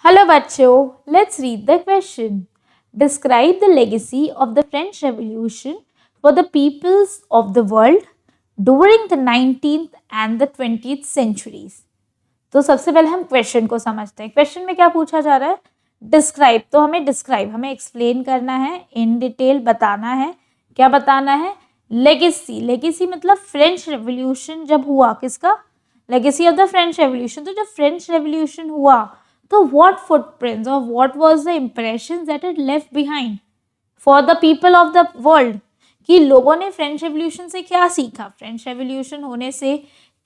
Hello bachcho, let's read the question. Describe the legacy of the French Revolution for the peoples of the world during the 19th and the 20th centuries. तो सबसे पहले हम question को समझते हैं. Question में क्या पूछा जा रहा है? डिस्क्राइब. तो हमें एक्सप्लेन करना है, इन डिटेल बताना है. क्या बताना है? लेगेसी. लेगेसी मतलब फ्रेंच रेवोल्यूशन जब हुआ, किसका? Legacy of the French revolution. तो जब फ्रेंच रेवोल्यूशन हुआ तो व्हाट फुटप्रिंट्स और what was the impressions that it left behind for the people of the world, कि लोगों ने फ्रेंच रेवोल्यूशन से क्या सीखा, फ्रेंच रेवोल्यूशन होने से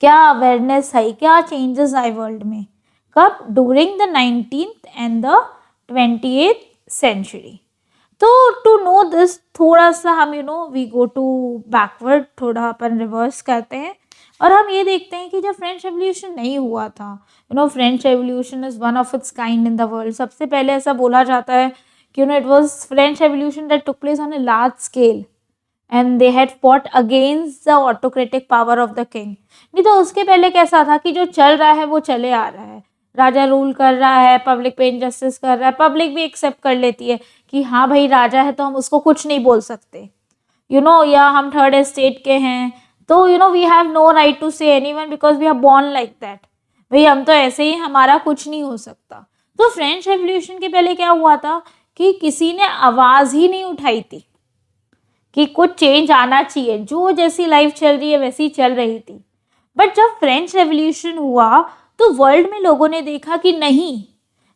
क्या अवेयरनेस आई, क्या चेंजेस आए वर्ल्ड में, कब? During the 19th and the 20th century. तो टू नो दिस थोड़ा सा हम वी गो टू बैकवर्ड, थोड़ा अपन रिवर्स करते हैं और हम ये देखते हैं कि जब फ्रेंच रेवोल्यूशन नहीं हुआ था, French revolution is one of its kind in the world. सबसे पहले ऐसा बोला जाता है कि it was French revolution that took place on a large scale and they had fought against the autocratic power of the king. नहीं तो उसके पहले कैसा था कि जो चल रहा है वो चले आ रहा है, राजा रूल कर रहा है, पब्लिक पे इनजस्टिस कर रहा है, पब्लिक भी एक्सेप्ट कर लेती है कि हाँ भाई राजा है तो हम उसको कुछ नहीं बोल सकते, या हम थर्ड एस्टेट के हैं तो we have no right to say anyone because we are born like that. भाई हम तो ऐसे ही, हमारा कुछ नहीं हो सकता. तो फ्रेंच रेवोल्यूशन के पहले क्या हुआ था कि किसी ने आवाज ही नहीं उठाई थी कि कुछ चेंज आना चाहिए, जो जैसी लाइफ चल रही है वैसी चल रही थी. बट जब फ्रेंच रेवोल्यूशन हुआ तो वर्ल्ड में लोगों ने देखा कि नहीं,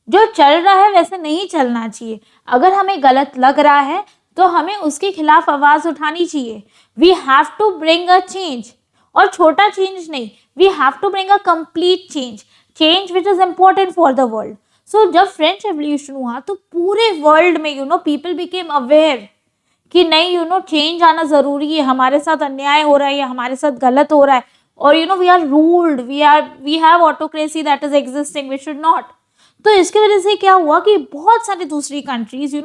जो चल रहा है वैसे नहीं चलना चाहिए. अगर हमें गलत लग रहा है तो हमें उसके खिलाफ आवाज उठानी चाहिए. We have to bring a change, और छोटा चेंज नहीं, we have to bring a complete change, change which is important for the world. So जब फ्रेंच रेवोल्यूशन हुआ तो पूरे वर्ल्ड में पीपल बिकेम अवेयर कि नहीं, चेंज आना जरूरी है, हमारे साथ अन्याय हो रहा है या हमारे साथ गलत हो रहा है, और we are ruled, we have autocracy that is existing, we should not. तो इसके वजह से क्या हुआ कि बहुत सारी दूसरी countries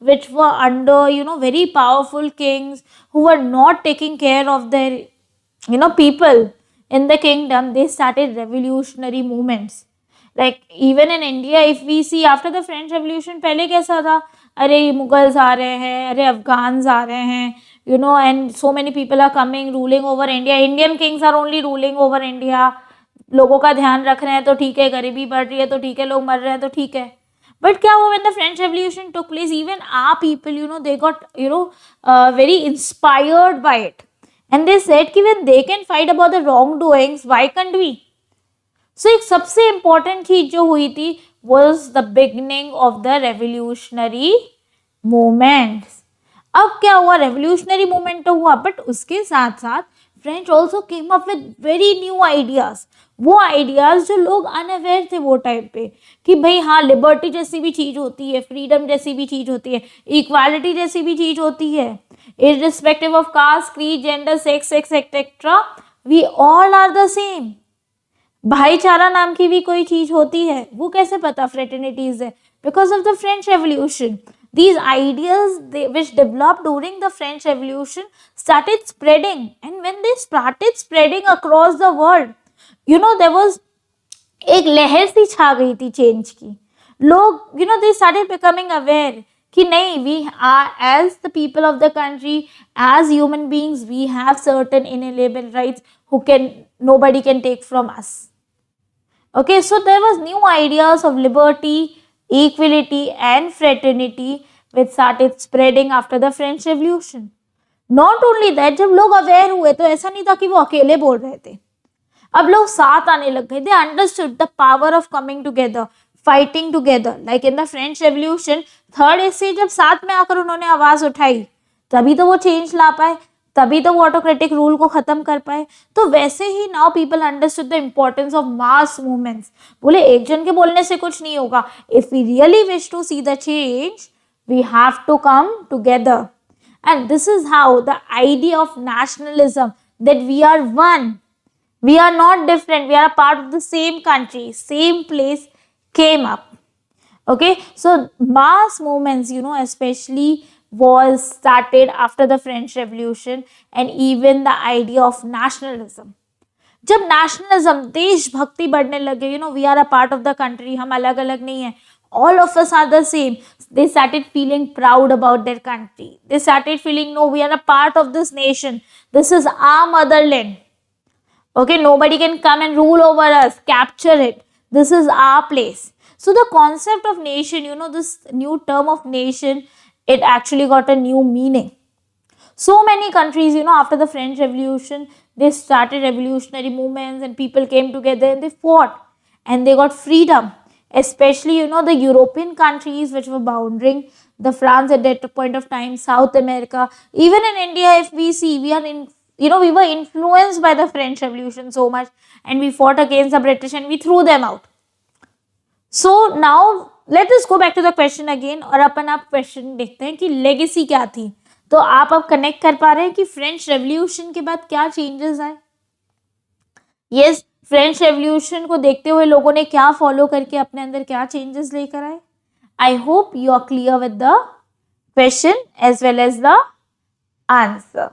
which were under very powerful Kings who were not taking care of their people in the kingdom, they started revolutionary movements. Like even in India, if we see after the French Revolution, पहले कैसा था? अरे Mughals आ रहे हैं, अरे Afghans आ रहे हैं, and so many people are coming ruling over India. Indian kings are only ruling over India. लोगों का ध्यान रख रहे हैं तो ठीक है, गरीबी बढ़ रही है तो ठीक है, लोग मर रहे हैं तो ठीक है. बट क्या हुआ when the French Revolution took place, even our people, they got, very inspired by it. And they said कि when they can fight about the wrongdoings, why can't we? So एक सबसे important चीज जो हुई थी was the beginning of the revolutionary movements. अब क्या हुआ? रेवोल्यूशनरी मूवमेंट तो हुआ, बट उसके साथ साथ French also came up with very new ideas. वो आइडियाज जो लोग अनअवेयर थे वो टाइम पे, कि भाई हाँ, लिबर्टी जैसी भी चीज होती है, फ्रीडम जैसी भी चीज होती है, इक्वालिटी जैसी भी चीज होती है, irrespective of caste, creed, gender, sex, etc. we all are the same. भाईचारा नाम की भी कोई चीज होती है, वो कैसे पता? फ्रेटर्निटीज है, because of the French revolution. These ideas which developed during the French Revolution started spreading, and when they started spreading across the world, there was एक लहर सी छा गई थी चेंज की. लोग they started becoming aware कि नहीं, we are as the people of the country, as human beings, we have certain inalienable rights nobody can take from us. Okay, so there was new ideas of liberty, equality and fraternity which started spreading after the French Revolution. Not only that, जब लोग aware हुए तो ऐसा नहीं था कि वो अकेले बोल रहे थे, अब लोग साथ आने लग गए. They understood the power of coming together, fighting together. Like in the French Revolution, third estate जब साथ में आकर उन्होंने आवाज उठाई, तभी तो वो चेंज ला पाए, तभी तो वो ऑटोक्रेटिक रूल को खत्म कर पाए. तो वैसे ही now people understood the importance of mass movements. बोले एक जन के बोलने से कुछ नहीं होगा. If we really wish to see the change, we have to come together. And this is how the idea of nationalism, that we are one, we are not different, we are a part of the same country, same place, came up. Okay, so mass movements, especially was started after the French Revolution, and even the idea of nationalism. जब nationalism, देशभक्ति बढ़ने लगे, we are a part of the country, हम अलग अलग नहीं है, all of us are the same, they started feeling proud about their country, they started feeling, no, we are a part of this nation, this is our motherland, okay, nobody can come and rule over us, capture it, this is our place. So the concept of nation, this new term of nation, it actually got a new meaning. So many countries, after the French Revolution, they started revolutionary movements and people came together and they fought and they got freedom. Especially, the European countries which were bounding the France at that point of time, South America, even in India, if we see, we are in, we were influenced by the French Revolution so much and we fought against the British and we threw them out. So now let us go back to the question again और अपन आप question देखते हैं कि legacy क्या थी. तो आप अब कनेक्ट कर पा रहे हैं कि फ्रेंच रेवोल्यूशन के बाद क्या चेंजेस आए. यस, फ्रेंच रेवोल्यूशन को देखते हुए लोगों ने क्या फॉलो करके अपने अंदर क्या चेंजेस लेकर आए. I hope you are clear with the question as well as the answer.